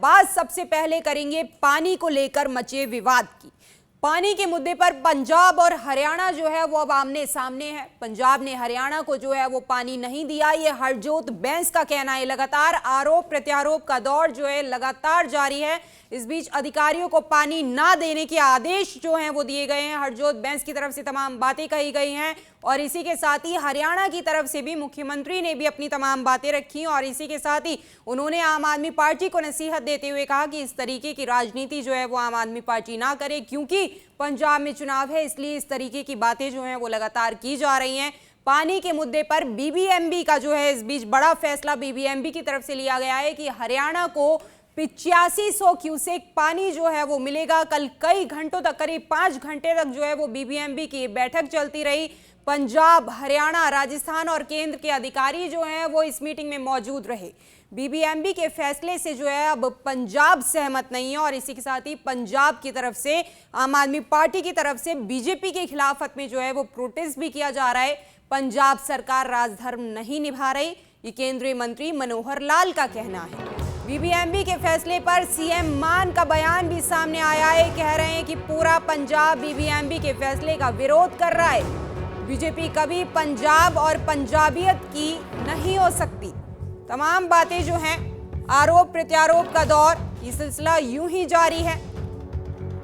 बात सबसे पहले करेंगे पानी को लेकर मचे विवाद की। पानी के मुद्दे पर पंजाब और हरियाणा जो है वो अब आमने सामने है। पंजाब ने हरियाणा को जो है वो पानी नहीं दिया, ये हरजोत बैंस का कहना है। लगातार आरोप प्रत्यारोप का दौर जो है लगातार जारी है। इस बीच अधिकारियों को पानी ना देने के आदेश जो हैं वो दिए गए हैं। हरजोत बैंस की तरफ से तमाम बातें कही गई हैं और इसी के साथ ही हरियाणा की तरफ से भी मुख्यमंत्री ने भी अपनी तमाम बातें रखी और इसी के साथ ही उन्होंने आम आदमी पार्टी को नसीहत देते हुए कहा कि इस तरीके की राजनीति जो है वो आम आदमी पार्टी ना करे, क्योंकि पंजाब में चुनाव है, इसलिए इस तरीके की बातें जो हैं वो लगातार की जा रही हैं। पानी के मुद्दे पर बीबीएमबी का जो है इस बीच बड़ा फैसला बीबीएमबी की तरफ से लिया गया है कि हरियाणा को 8500 क्यूसेक पानी जो है वो मिलेगा। कल कई घंटों तक, करीब 5 घंटे तक जो है वो बीबीएमबी की बैठक चलती रही। पंजाब, हरियाणा, राजस्थान और केंद्र के अधिकारी जो हैं वो इस मीटिंग में मौजूद रहे। बीबीएमबी के फैसले से जो है अब पंजाब सहमत नहीं है और इसी के साथ ही पंजाब की तरफ से आम आदमी पार्टी की तरफ से बीजेपी के खिलाफत में जो है वो प्रोटेस्ट भी किया जा रहा है। पंजाब सरकार राजधर्म नहीं निभा रही, ये केंद्रीय मंत्री मनोहर लाल का कहना है। बीबीएमबी के फैसले पर सीएम मान का बयान भी सामने आया है। कह रहे हैं कि पूरा पंजाब बीबीएमबी के फैसले का विरोध कर रहा है। बीजेपी कभी पंजाब और पंजाबियत की नहीं हो सकती। तमाम बातें जो हैं, आरोप प्रत्यारोप का दौर, ये सिलसिला यूं ही जारी है।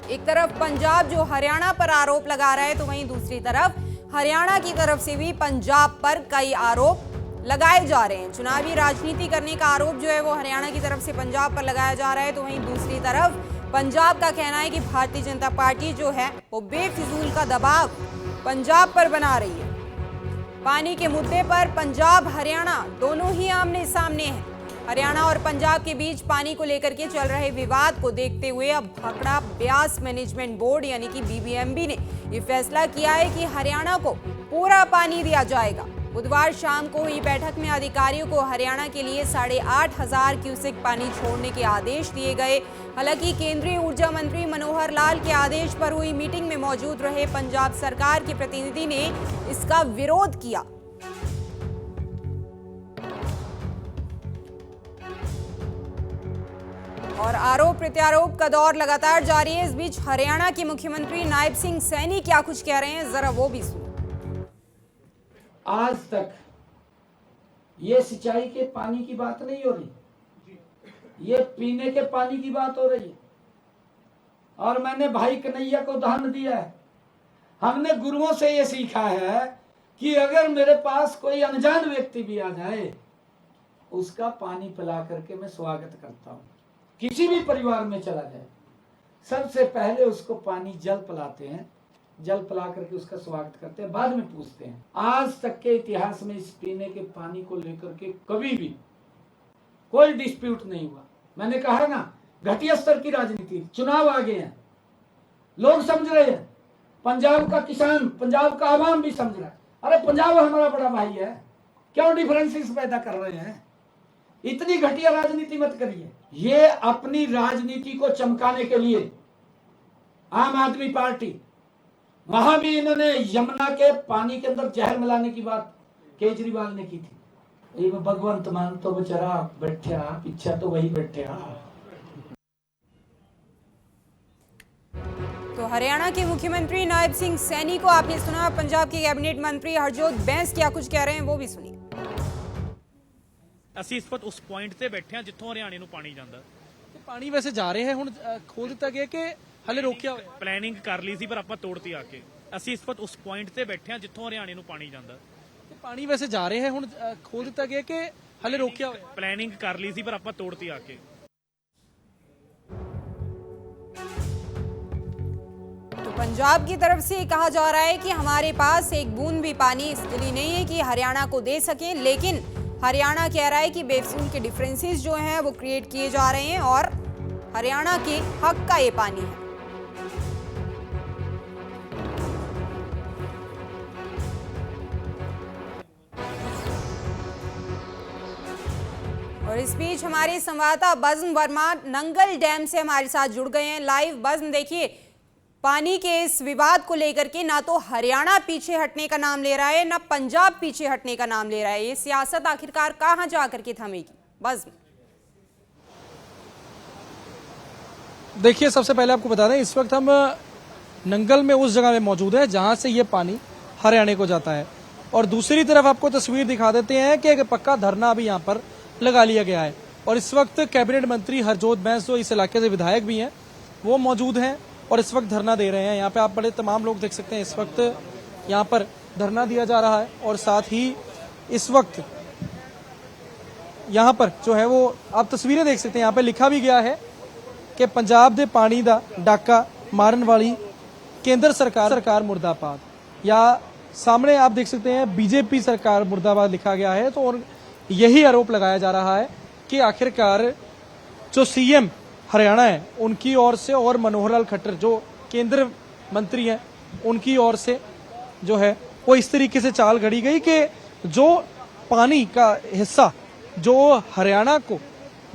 एक तरफ पंजाब जो हरियाणा पर आरोप लगा रहा है, तो वहीं दूसरी तरफ हरियाणा की तरफ से भी पंजाब पर कई आरोप लगाए जा रहे हैं। चुनावी राजनीति करने का आरोप जो है वो हरियाणा की तरफ से पंजाब पर लगाया जा रहा है, तो वहीं दूसरी तरफ पंजाब का कहना है कि भारतीय जनता पार्टी जो है वो बेफिजूल का दबाव पंजाब पर बना रही है। पानी के मुद्दे पर पंजाब हरियाणा दोनों ही आमने सामने हैं। हरियाणा और पंजाब के बीच पानी को लेकर के चल रहे विवाद को देखते हुए अब भाखड़ा ब्यास मैनेजमेंट बोर्ड यानी कि बीबीएमबी ने ये फैसला किया है कि हरियाणा को पूरा पानी दिया जाएगा। बुधवार शाम को हुई बैठक में अधिकारियों को हरियाणा के लिए 8500 क्यूसेक पानी छोड़ने के आदेश दिए गए। हालांकि केंद्रीय ऊर्जा मंत्री मनोहर लाल के आदेश पर हुई मीटिंग में मौजूद रहे पंजाब सरकार के प्रतिनिधि ने इसका विरोध किया। और आरोप प्रत्यारोप का दौर लगातार जारी है। इस बीच हरियाणा के मुख्यमंत्री नायब सिंह सैनी क्या कुछ कह रहे हैं, जरा वो भी सुनो। आज तक ये सिंचाई के पानी की बात नहीं हो रही, ये पीने के पानी की बात हो रही है। और मैंने भाई कन्हैया को उदाहरण दिया है। हमने गुरुओं से ये सीखा है कि अगर मेरे पास कोई अनजान व्यक्ति भी आ जाए, उसका पानी पिला करके मैं स्वागत करता हूं। किसी भी परिवार में चला जाए, सबसे पहले उसको पानी जल पिलाते हैं, जल पिला करके उसका स्वागत करते हैं, बाद में पूछते हैं। आज तक के इतिहास में इस पीने के पानी को लेकर के कभी भी कोई डिस्प्यूट नहीं हुआ। मैंने कहा ना, घटिया स्तर की राजनीति, चुनाव आ गए हैं, लोग समझ रहे हैं, पंजाब का किसान, पंजाब का आवाम भी समझ रहा है। अरे पंजाब हमारा बड़ा भाई है, क्यों डिफरेंसेस पैदा कर रहे हैं? इतनी घटिया राजनीति मत करिए। ये अपनी राजनीति को चमकाने के लिए आम आदमी पार्टी, वहां भी इन्होंने यमुना के पानी के अंदर जहर मिलाने की बात केजरीवाल ने की थी। भगवंत मान तो बेचारा बैठा, पीछे तो वही बैठा। तो हरियाणा के मुख्यमंत्री नायब सिंह सैनी को आपने सुना। पंजाब के कैबिनेट मंत्री हरजोत बैंस क्या कुछ कह रहे हैं, वो भी सुनिए। ਅਸੀਂ ਇਸ ਵਕਤ ਉਸ ਪੁਆਇੰਟ ਤੇ ਬੈਠੇ ਹਾਂ ਜਿੱਥੋਂ ਹਰਿਆਣੇ ਨੂੰ ਪਾਣੀ ਜਾਂਦਾ। ਤੇ ਪਾਣੀ ਵੈਸੇ ਜਾ ਰਹੇ ਹੈ, ਹੁਣ ਖੋਲ ਦਿੱਤਾ ਗਿਆ ਕਿ ਹਲੇ ਰੋਕਿਆ ਹੋਇਆ? ਪਲੈਨਿੰਗ ਕਰ ਲਈ ਸੀ ਪਰ ਆਪਾਂ ਤੋੜਤੀ ਆ ਕੇ। ਅਸੀਂ ਇਸ ਵਕਤ ਉਸ ਪੁਆਇੰਟ ਤੇ ਬੈਠੇ ਹਾਂ ਜਿੱਥੋਂ ਹਰਿਆਣੇ ਨੂੰ ਪਾਣੀ ਜਾਂਦਾ। ਤੇ ਪਾਣੀ ਵੈਸੇ ਜਾ ਰਹੇ ਹੈ, ਹੁਣ ਖੋਲ ਦਿੱਤਾ ਗਿਆ ਕਿ ਹਲੇ ਰੋਕਿਆ ਹੋਇਆ? ਪਲੈਨਿੰਗ ਕਰ ਲਈ ਸੀ ਪਰ ਆਪਾਂ ਤੋੜਤੀ ਆ ਕੇ। तो पंजाब की तरफ से कहा जा रहा है कि हमारे पास एक बूंद भी पानी इसके लिए नहीं है कि हरियाणा को दे सकें, लेकिन हरियाणा कह रहा है कि बेफिजूल के डिफरेंसेस जो हैं वो क्रिएट किए जा रहे हैं और हरियाणा के हक का ये पानी है। और इस बीच हमारे संवाददाता बज्म वर्मा नंगल डैम से हमारे साथ जुड़ गए हैं लाइव। बज्म, देखिए, पानी के इस विवाद को लेकर के ना तो हरियाणा पीछे हटने का नाम ले रहा है, ना पंजाब पीछे हटने का नाम ले रहा है। ये सियासत आखिरकार कहां जाकर के थमेगी? बस देखिए, सबसे पहले आपको बता दें, इस वक्त हम नंगल में उस जगह में मौजूद है जहां से ये पानी हरियाणा को जाता है, और दूसरी तरफ आपको तस्वीर दिखा देते हैं कि एक पक्का धरना अभी यहाँ पर लगा लिया गया है। और इस वक्त कैबिनेट मंत्री हरजोत बैंस, जो इस इलाके से विधायक भी हैं, वो मौजूद हैं और इस वक्त धरना दे रहे हैं। यहाँ पे आप बड़े तमाम लोग देख सकते हैं, इस वक्त यहाँ पर धरना दिया जा रहा है। और साथ ही इस वक्त यहाँ पर जो है वो आप तस्वीरें देख सकते हैं, यहाँ पे लिखा भी गया है कि पंजाब दे पानी दा डाका मारन वाली केंद्र सरकार मुर्दाबाद, या सामने आप देख सकते हैं बीजेपी सरकार मुर्दाबाद लिखा गया है। तो और यही आरोप लगाया जा रहा है कि आखिरकार जो सीएम हरियाणा है उनकी ओर से और मनोहर लाल खट्टर जो केंद्र मंत्री हैं उनकी ओर से जो है वो इस तरीके से चाल घड़ी गई कि जो पानी का हिस्सा जो हरियाणा को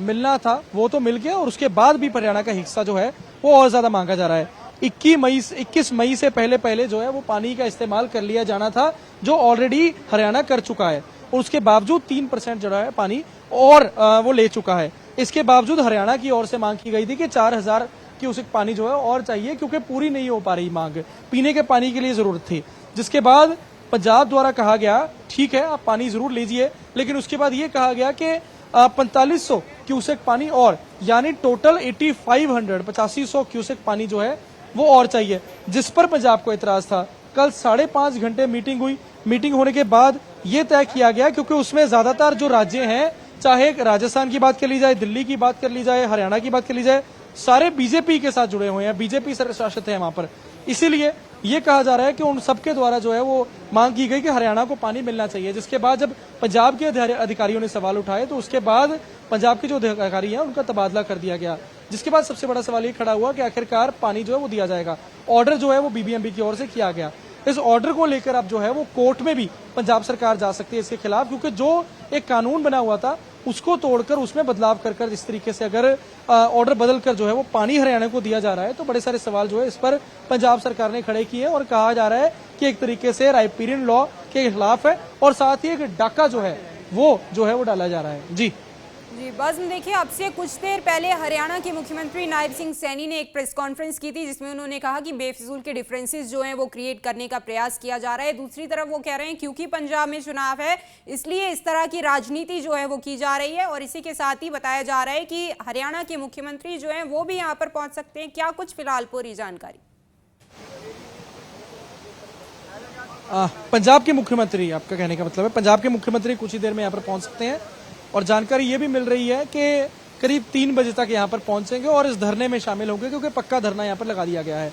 मिलना था वो तो मिल गया, और उसके बाद भी हरियाणा का हिस्सा जो है वो और ज्यादा मांगा जा रहा है। 21 मई से पहले जो है वो पानी का इस्तेमाल कर लिया जाना था, जो ऑलरेडी हरियाणा कर चुका है, और उसके बावजूद 3% जो है पानी और वो ले चुका है। इसके बावजूद हरियाणा की ओर से मांग की गई थी कि 4000 क्यूसेक पानी जो है और चाहिए, क्योंकि पूरी नहीं हो पा रही मांग, पीने के पानी के लिए जरूरत थी। जिसके बाद पंजाब द्वारा कहा गया ठीक है आप पानी जरूर लीजिए, लेकिन उसके बाद ये कहा गया कि 4500 क्यूसेक पानी और, यानी टोटल 8500 क्यूसेक पानी जो है वो और चाहिए, जिस पर पंजाब को इतराज था। कल 5.5 घंटे मीटिंग हुई। मीटिंग होने के बाद ये तय किया गया, क्योंकि उसमें ज्यादातर जो राज्य हैं, चाहे राजस्थान की बात कर ली जाए, दिल्ली की बात कर ली जाए, हरियाणा की बात कर ली जाए, सारे बीजेपी के साथ जुड़े हुए हैं, बीजेपी शासित है वहां पर। इसीलिए ये कहा जा रहा है कि उन सबके द्वारा जो है वो मांग की गई कि हरियाणा को पानी मिलना चाहिए। जिसके बाद जब पंजाब के अधिकारियों ने सवाल उठाए तो उसके बाद पंजाब के जो अधिकारी हैं उनका तबादला कर दिया गया। जिसके बाद सबसे बड़ा सवाल ये खड़ा हुआ कि आखिरकार पानी जो है वो दिया जाएगा। ऑर्डर जो है वो बीबीएमबी की ओर से किया गया। इस ऑर्डर को लेकर अब जो है वो कोर्ट में भी पंजाब सरकार जा सकती है इसके खिलाफ, क्योंकि जो एक कानून बना हुआ था उसको तोड़कर उसमें बदलाव कर इस तरीके से अगर ऑर्डर बदलकर जो है वो पानी हरियाणा को दिया जा रहा है, तो बड़े सारे सवाल जो है इस पर पंजाब सरकार ने खड़े किए, और कहा जा रहा है कि एक तरीके से राइपेरियन लॉ के खिलाफ है, और साथ ही एक डाका जो है वो डाला जा रहा है। जी बस देखिए, अब से कुछ देर पहले हरियाणा के मुख्यमंत्री नायब सिंह सैनी ने एक प्रेस कॉन्फ्रेंस की थी, जिसमें उन्होंने कहा कि बेफिजूल के डिफरेंसेस जो हैं वो क्रिएट करने का प्रयास किया जा रहा है। दूसरी तरफ वो कह रहे हैं क्योंकि पंजाब में चुनाव है इसलिए इस तरह की राजनीति जो है वो की जा रही है, और इसी के साथ ही बताया जा रहा है कि हरियाणा के मुख्यमंत्री जो है वो भी यहाँ पर पहुंच सकते हैं। क्या कुछ फिलहाल पूरी जानकारी? पंजाब के मुख्यमंत्री, आपका कहने का मतलब है पंजाब के मुख्यमंत्री कुछ ही देर में यहाँ पर पहुंच सकते हैं, और जानकारी ये भी मिल रही है कि करीब 3 बजे तक यहाँ पर पहुंचेंगे और इस धरने में शामिल होंगे, क्योंकि पक्का धरना यहाँ पर लगा दिया गया है।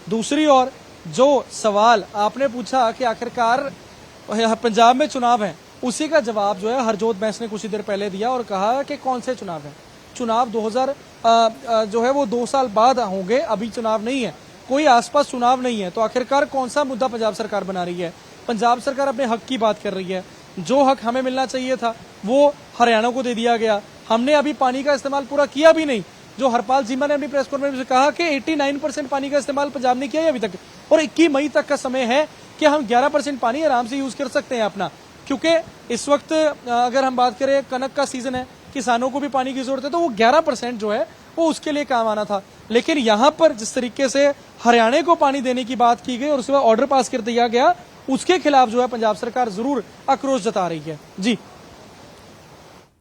दूसरी ओर जो सवाल आपने पूछा कि आखिरकार पंजाब में चुनाव है, उसी का जवाब जो है हरजोत बैंस ने कुछ ही देर पहले दिया और कहा कि कौन से चुनाव है। चुनाव 2000 जो है वो 2 साल बाद होंगे, अभी चुनाव नहीं है, कोई आसपास चुनाव नहीं है। तो आखिरकार कौन सा मुद्दा पंजाब सरकार बना रही है? पंजाब सरकार अपने हक की बात कर रही है। जो हक हमें मिलना चाहिए था वो हरियाणा को दे दिया गया। हमने अभी पानी का इस्तेमाल पूरा किया भी नहीं। जो हरपाल चीमा ने अपनी प्रेस कॉन्फ्रेंस में कहा कि 89% पानी का इस्तेमाल पंजाब ने किया है अभी तक, और 21 मई तक का समय है कि हम 11% पानी आराम से यूज कर सकते हैं अपना, क्योंकि इस वक्त अगर हम बात करें कनक का सीजन है, किसानों को भी पानी की जरूरत है, तो वो 11% जो है वो उसके लिए काम आना था। लेकिन यहाँ पर जिस तरीके से हरियाणा को पानी देने की बात की गई और उसके बाद ऑर्डर पास कर दिया गया, उसके खिलाफ जो है पंजाब सरकार जरूर आक्रोश जता रही है। जी,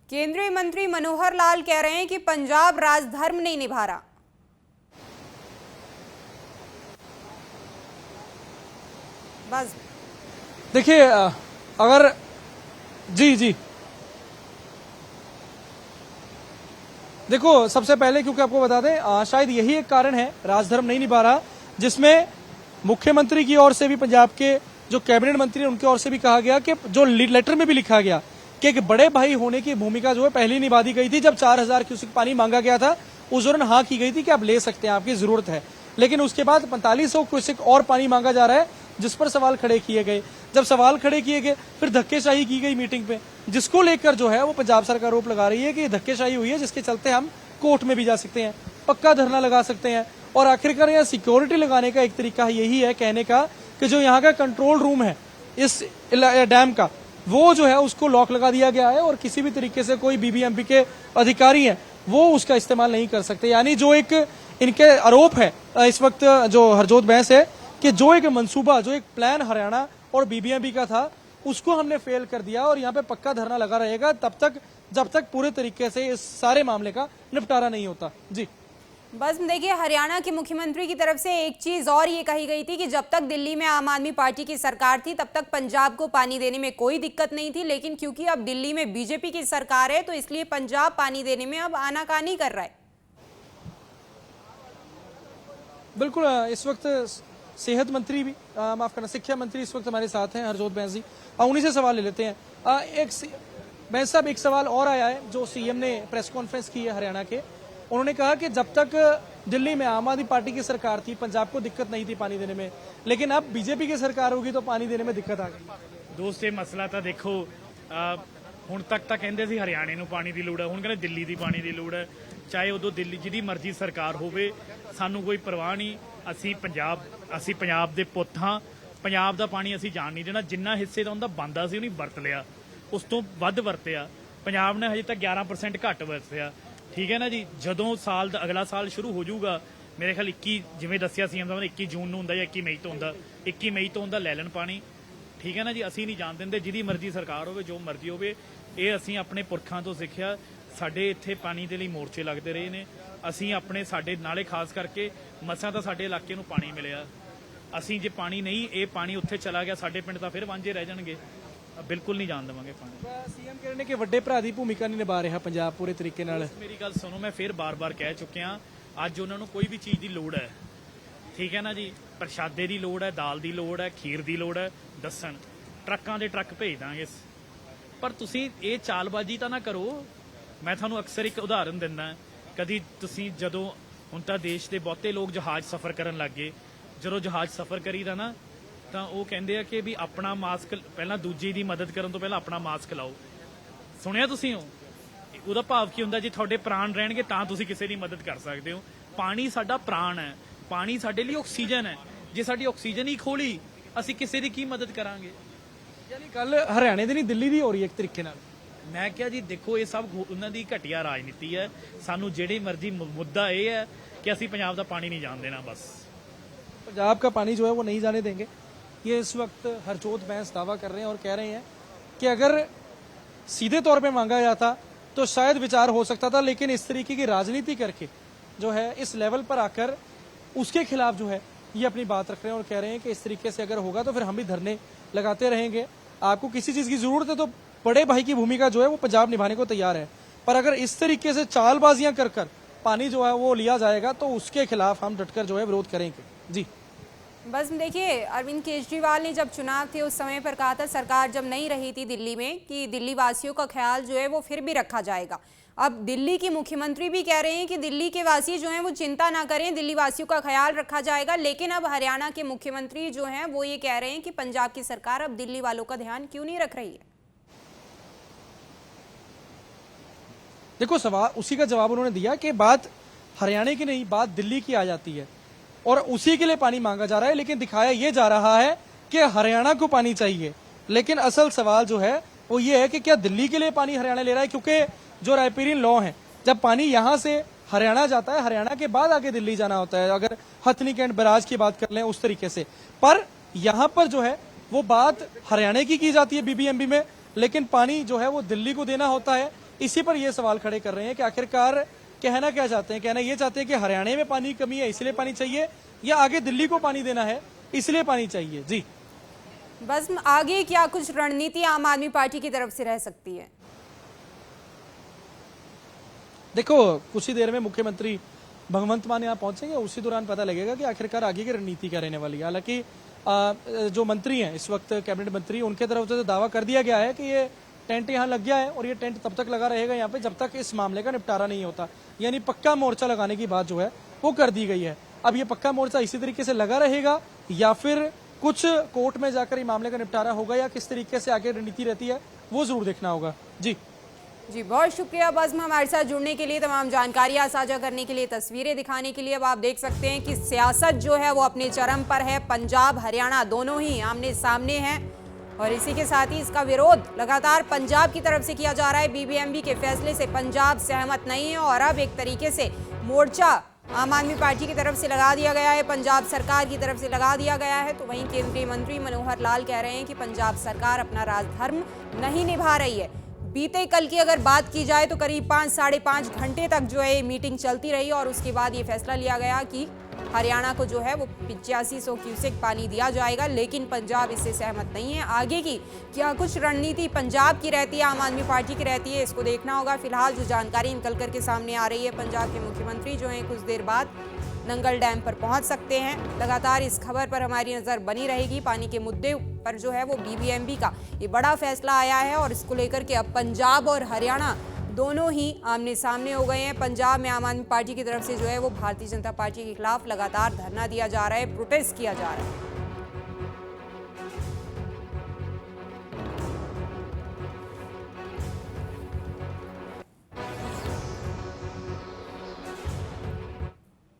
केंद्रीय मंत्री मनोहर लाल कह रहे हैं कि पंजाब राजधर्म नहीं निभा रहा। बस देखिए, अगर जी देखो, सबसे पहले क्योंकि आपको बता दें शायद यही एक कारण है राजधर्म नहीं निभा रहा, जिसमें मुख्यमंत्री की ओर से भी पंजाब के जो कैबिनेट मंत्री हैं उनकी ओर से भी कहा गया कि जो लेटर में भी लिखा गया कि एक बड़े भाई होने की भूमिका जो है पहले निभा दी गई थी। जब 4000 क्यूसेक पानी मांगा गया था उस दौरान हाँ की गई थी कि आप ले सकते हैं, आपकी जरूरत है। लेकिन उसके बाद 4500 क्यूसेक और पानी मांगा जा रहा है, जिस पर सवाल खड़े किए गए। जब सवाल खड़े किए गए फिर धक्केशाही की गई मीटिंग पे, जिसको लेकर जो है वो पंजाब सरकार आरोप लगा रही है कि धक्केशाही हुई है, जिसके चलते हम कोर्ट में भी जा सकते हैं, पक्का धरना लगा सकते हैं। और आखिरकार यहाँ सिक्योरिटी लगाने का एक तरीका यही है कहने का कि जो यहाँ का कंट्रोल रूम है इस डैम का, वो जो है उसको लॉक लगा दिया गया है, और किसी भी तरीके से कोई बीबीएमबी के अधिकारी हैं वो उसका इस्तेमाल नहीं कर सकते। यानी जो एक इनके आरोप है इस वक्त जो हरजोत बैंस है कि जो एक मंसूबा, जो एक प्लान हरियाणा और बीबीएमबी का था, उसको हमने फेल कर दिया और यहाँ पे पक्का धरना लगा रहेगा तब तक जब तक पूरे तरीके से इस सारे मामले का निपटारा नहीं होता। जी बस देखिए, हरियाणा के मुख्यमंत्री की तरफ से एक चीज और ये कही गई थी कि जब तक दिल्ली में आम आदमी पार्टी की सरकार थी तब तक पंजाब को पानी देने में कोई दिक्कत नहीं थी, लेकिन क्योंकि अब दिल्ली में बीजेपी की सरकार है तो इसलिए पंजाब पानी देने में अब आनाकानी कर रहा है। बिल्कुल, इस वक्त सेहत मंत्री भी माफ करना शिक्षा मंत्री इस वक्त हमारे साथ हैं, हरजोत बैंस जी। उन्हीं से सवाल ले लेते हैं। बैंस साहब, एक सवाल और आया है जो सीएम ने प्रेस कॉन्फ्रेंस की है हरियाणा के। उन्होंने कहा कि जब तक दिल्ली में आम आदमी पार्टी की सरकार थी पंजाब को दिक्कत नहीं थी पानी देने में, लेकिन अब बीजेपी की सरकार होगी तो पानी देने में दिक्कत आ गई। ਦੋਸਤ ਇਹ ਮਸਲਾ ਤਾਂ ਦੇਖੋ ਹੁਣ ਤੱਕ ਤਾਂ ਕਹਿੰਦੇ ਸੀ ਹਰਿਆਣੇ ਨੂੰ ਪਾਣੀ ਦੀ ਲੋੜ ਹੈ, ਹੁਣ ਕਹਿੰਦੇ ਦਿੱਲੀ ਦੀ ਪਾਣੀ ਦੀ ਲੋੜ ਹੈ। ਚਾਹੇ ਉਦੋਂ ਦਿੱਲੀ ਜਿਹਦੀ ਮਰਜ਼ੀ ਸਰਕਾਰ ਹੋਵੇ, ਸਾਨੂੰ ਕੋਈ ਪਰਵਾਹ ਨਹੀਂ। ਅਸੀਂ ਪੰਜਾਬ ਦੇ ਪੁੱਤ ਹਾਂ। ਪੰਜਾਬ ਦਾ ਪਾਣੀ ਅਸੀਂ ਜਾਣ ਨਹੀਂ ਦੇਣਾ। ਜਿੰਨਾ ਹਿੱਸੇ ਦਾ ਉਹਦਾ ਬਣਦਾ ਸੀ ਉਹਨੇ ਵਰਤ ਲਿਆ, ਉਸ ਤੋਂ ਵੱਧ ਵਰਤਿਆ। ਪੰਜਾਬ ਨੇ ਹਜੇ ਤੱਕ 11% ਘੱਟ ਵਰਤਿਆ। ਠੀਕ ਹੈ ਨਾ ਜੀ। ਜਦੋਂ ਸਾਲ ਦਾ ਅਗਲਾ ਸਾਲ ਸ਼ੁਰੂ ਹੋ ਜਾਊਗਾ, ਮੇਰੇ ਖਿਆਲ 21 ਜਿਵੇਂ ਦੱਸਿਆ ਸੀਐਮ ਸਾਹਿਬ ਨੇ 21 ਜੂਨ ਨੂੰ ਹੁੰਦਾ ਜਾਂ 21 ਮਈ ਤੋਂ ਹੁੰਦਾ, 21 ਮਈ ਤੋਂ ਹੁੰਦਾ ਲੈ ਲੈਣ ਪਾਣੀ। ਠੀਕ ਹੈ ਨਾ ਜੀ। ਅਸੀਂ ਨਹੀਂ ਜਾਣ ਦਿੰਦੇ, ਜਿਹਦੀ ਮਰਜ਼ੀ ਸਰਕਾਰ ਹੋਵੇ, ਜੋ ਮਰਜ਼ੀ ਹੋਵੇ। ਇਹ ਅਸੀਂ ਆਪਣੇ ਪੁਰਖਾਂ ਤੋਂ ਸਿੱਖਿਆ। ਸਾਡੇ ਇੱਥੇ ਪਾਣੀ ਦੇ ਲਈ ਮੋਰਚੇ ਲੱਗਦੇ ਰਹੇ ਨੇ। ਅਸੀਂ ਆਪਣੇ ਸਾਡੇ ਨਾਲੇ ਖਾਸ ਕਰਕੇ ਮਸਾਂ ਤਾਂ ਸਾਡੇ ਇਲਾਕੇ ਨੂੰ ਪਾਣੀ ਮਿਲਿਆ। ਅਸੀਂ ਜੇ ਪਾਣੀ ਨਹੀਂ, ਇਹ ਪਾਣੀ ਉੱਥੇ ਚਲਾ ਗਿਆ, ਸਾਡੇ ਪਿੰਡ ਤਾਂ ਫਿਰ ਵਾਂਝੇ ਰਹਿ ਜਾਣਗੇ। ਬਿਲਕੁਲ ਨਹੀਂ ਜਾਣ ਦੇਵਾਂਗੇ ਪਾਣੀ। ਸੀਐਮ ਕਹਿ ਰਹੇ ਨੇ ਕਿ ਵੱਡੇ ਭਰਾ ਦੀ ਭੂਮਿਕਾ ਨਹੀਂ ਨਿਭਾ ਰਿਹਾ ਪੰਜਾਬ ਪੂਰੇ ਤਰੀਕੇ ਨਾਲ। ਮੇਰੀ ਗੱਲ ਸੁਣੋ, ਮੈਂ ਫਿਰ ਬਾਰ-ਬਾਰ ਕਹਿ ਚੁੱਕਿਆ, ਅੱਜ ਉਹਨਾਂ ਨੂੰ ਕੋਈ ਵੀ ਚੀਜ਼ ਦੀ ਲੋੜ ਹੈ, ਠੀਕ ਹੈ ਨਾ ਜੀ, ਪ੍ਰਸ਼ਾਦੇ ਦੀ ਲੋੜ ਹੈ, ਦਾਲ ਦੀ ਲੋੜ ਹੈ, ਖੀਰ ਦੀ ਲੋੜ ਹੈ, ਦੱਸਣ, ਟਰੱਕਾਂ ਦੇ ਟਰੱਕ ਭੇਜ ਦਾਂਗੇ। ਪਰ ਤੁਸੀਂ ਇਹ ਚਾਲਬਾਜ਼ੀ ਤਾਂ ਨਾ ਕਰੋ। ਮੈਂ ਤੁਹਾਨੂੰ ਅਕਸਰ ਇੱਕ ਉਦਾਹਰਨ ਦਿੰਦਾ। ਕਦੀ ਤੁਸੀਂ ਜਦੋਂ ਹੁਣ ਤਾਂ ਦੇਸ਼ ਦੇ ਬਹੁਤੇ ਲੋਕ ਜਹਾਜ਼ ਸਫ਼ਰ ਕਰਨ ਲੱਗ ਗਏ। ਜਦੋਂ ਜਹਾਜ਼ ਸਫ਼ਰ ਕਰੀਦਾ ਨਾ ਤਾਂ ਉਹ ਕਹਿੰਦੇ ਆ ਕਿ ਵੀ ਆਪਣਾ ਮਾਸਕ ਪਹਿਲਾਂ ਦੂਜੇ ਦੀ ਮਦਦ ਕਰਨ ਤੋਂ ਪਹਿਲਾਂ ਆਪਣਾ ਮਾਸਕ ਲਾਓ। ਸੁਣਿਆ ਤੁਸੀਂ ਉਹਦਾ ਭਾਵ ਕੀ ਹੁੰਦਾ? ਜੇ ਤੁਹਾਡੇ ਪ੍ਰਾਣ ਰਹਿਣਗੇ ਤਾਂ ਤੁਸੀਂ ਕਿਸੇ ਦੀ ਮਦਦ ਕਰ ਸਕਦੇ ਹੋ। ਪਾਣੀ ਸਾਡਾ ਪ੍ਰਾਣ ਹੈ, ਪਾਣੀ ਸਾਡੇ ਲਈ ਆਕਸੀਜਨ ਹੈ। ਜੇ ਸਾਡੀ ਆਕਸੀਜਨ ਹੀ ਖੋਲੀ, ਅਸੀਂ ਕਿਸੇ ਦੀ ਕੀ ਮਦਦ ਕਰਾਂਗੇ? ਯਾਨੀ ਕੱਲ ਹਰਿਆਣੇ ਦੀ ਨਹੀਂ ਦਿੱਲੀ ਦੀ ਹੋ ਰਹੀ ਹੈ ਇੱਕ ਤਰੀਕੇ ਨਾਲ। ਮੈਂ ਕਿਹਾ ਜੀ ਦੇਖੋ, ਇਹ ਸਭ ਉਹਨਾਂ ਦੀ ਘਟੀਆ ਰਾਜਨੀਤੀ ਹੈ। ਸਾਨੂੰ ਜਿਹੜੀ ਮਰਜ਼ੀ ਮੁੱਦਾ ਇਹ ਹੈ ਕਿ ਅਸੀਂ ਪੰਜਾਬ ਦਾ ਪਾਣੀ ਨਹੀਂ ਜਾਣ ਦੇਣਾ। ਬਸ पंजाब का पानी जो है वो नहीं जाने देंगे, ये इस वक्त हरजोत बैंस दावा कर रहे हैं और कह रहे हैं कि अगर सीधे तौर पे मांगा जाता तो शायद विचार हो सकता था, लेकिन इस तरीके की राजनीति करके जो है इस लेवल पर आकर उसके खिलाफ जो है ये अपनी बात रख रहे हैं और कह रहे हैं कि इस तरीके से अगर होगा तो फिर हम भी धरने लगाते रहेंगे। आपको किसी चीज़ की जरूरत है तो बड़े भाई की भूमिका जो है वो पंजाब निभाने को तैयार है, पर अगर इस तरीके से चालबाजियां कर कर पानी जो है वो लिया जाएगा तो उसके खिलाफ हम डटकर जो है विरोध करेंगे। जी बस देखिए, अरविंद केजरीवाल ने जब चुनाव थे उस समय पर कहा था, सरकार जब नहीं रही थी दिल्ली में, कि दिल्ली वासियों का ख्याल जो है वो फिर भी रखा जाएगा। अब दिल्ली की मुख्यमंत्री भी कह रहे हैं कि दिल्ली के वासी जो हैं वो चिंता ना करें, दिल्ली वासियों का ख्याल रखा जाएगा। लेकिन अब हरियाणा के मुख्यमंत्री जो हैं वो ये कह रहे हैं कि पंजाब की सरकार अब दिल्ली वालों का ध्यान क्यों नहीं रख रही है। देखो, सवाल उसी का जवाब उन्होंने दिया कि बात हरियाणा की नहीं, बात दिल्ली की आ जाती है और उसी के लिए पानी मांगा जा रहा है। लेकिन दिखाया यह जा रहा है कि हरियाणा को पानी चाहिए, लेकिन असल सवाल जो है वो ये है कि क्या दिल्ली के लिए पानी हरियाणा ले रहा है? क्योंकि जो रायपुरीन लॉ है, जब पानी यहाँ से हरियाणा जाता है, हरियाणा के बाद आगे दिल्ली जाना होता है। अगर हथनी कैंट बैराज की बात कर लें उस तरीके से, पर यहाँ पर जो है वो बात हरियाणा की जाती है बीबीएमबी में, लेकिन पानी जो है वो दिल्ली को देना होता है। इसी पर ये सवाल खड़े कर रहे हैं कि आखिरकार कहना क्या चाहते हैं? कहना ये चाहते हैं कि हरियाणा में पानी की कमी है इसलिए पानी चाहिए, या आगे दिल्ली को पानी देना है इसलिए पानी चाहिए? जी बस आगे क्या कुछ रणनीति आम आदमी पार्टी की तरफ से रह सकती है? देखो, कुछ ही देर में मुख्यमंत्री भगवंत मान यहाँ पहुंचेंगे, उसी दौरान पता लगेगा कि आखिरकार आगे की रणनीति क्या रहने वाली है। हालांकि जो मंत्री हैं इस वक्त कैबिनेट मंत्री, उनके तरफ से दावा कर दिया गया है कि ये टेंट यहाँ लग गया है और ये टेंट तब तक लगा रहेगा यहाँ पे जब तक इस मामले का निपटारा नहीं होता। यानी पक्का मोर्चा लगाने की बात जो है वो कर दी गई है। अब ये पक्का मोर्चा इसी तरीके से लगा रहेगा या फिर कुछ कोर्ट में जाकर ये मामले का निपटारा होगा, या किस तरीके से आगे रणनीति रहती है वो जरूर देखना होगा। जी बहुत शुक्रिया बज़्म, हमारे साथ जुड़ने के लिए, तमाम जानकारियां साझा करने के लिए, तस्वीरें दिखाने के लिए। अब आप देख सकते हैं कि सियासत जो है वो अपने चरम पर है। पंजाब हरियाणा दोनों ही आमने सामने हैं और इसी के साथ ही इसका विरोध लगातार पंजाब की तरफ से किया जा रहा है। बीबीएमबी के फैसले से पंजाब सहमत नहीं है और अब एक तरीके से मोर्चा आम आदमी पार्टी की तरफ से लगा दिया गया है, पंजाब सरकार की तरफ से लगा दिया गया है। तो वहीं केंद्रीय मंत्री मनोहर लाल कह रहे हैं कि पंजाब सरकार अपना राजधर्म नहीं निभा रही है। बीते कल की अगर बात की जाए तो करीब 5-5.5 घंटे तक जो है मीटिंग चलती रही और उसके बाद ये फैसला लिया गया कि हरियाणा को जो है वो 8500 क्यूसेक पानी दिया जाएगा, लेकिन पंजाब इससे सहमत नहीं है। आगे की क्या कुछ रणनीति पंजाब की रहती है, आम आदमी पार्टी की रहती है, इसको देखना होगा। फिलहाल जो जानकारी निकल करके सामने आ रही है, पंजाब के मुख्यमंत्री जो हैं कुछ देर बाद नंगल डैम पर पहुंच सकते हैं। लगातार इस खबर पर हमारी नजर बनी रहेगी। पानी के मुद्दे पर जो है वो बीबीएमबी का ये बड़ा फैसला आया है और इसको लेकर के अब पंजाब और हरियाणा दोनों ही आमने सामने हो गए हैं। पंजाब में आम आदमी पार्टी की तरफ से जो है वो भारतीय जनता पार्टी के खिलाफ लगातार धरना दिया जा रहा है, प्रोटेस्ट किया जा रहा है।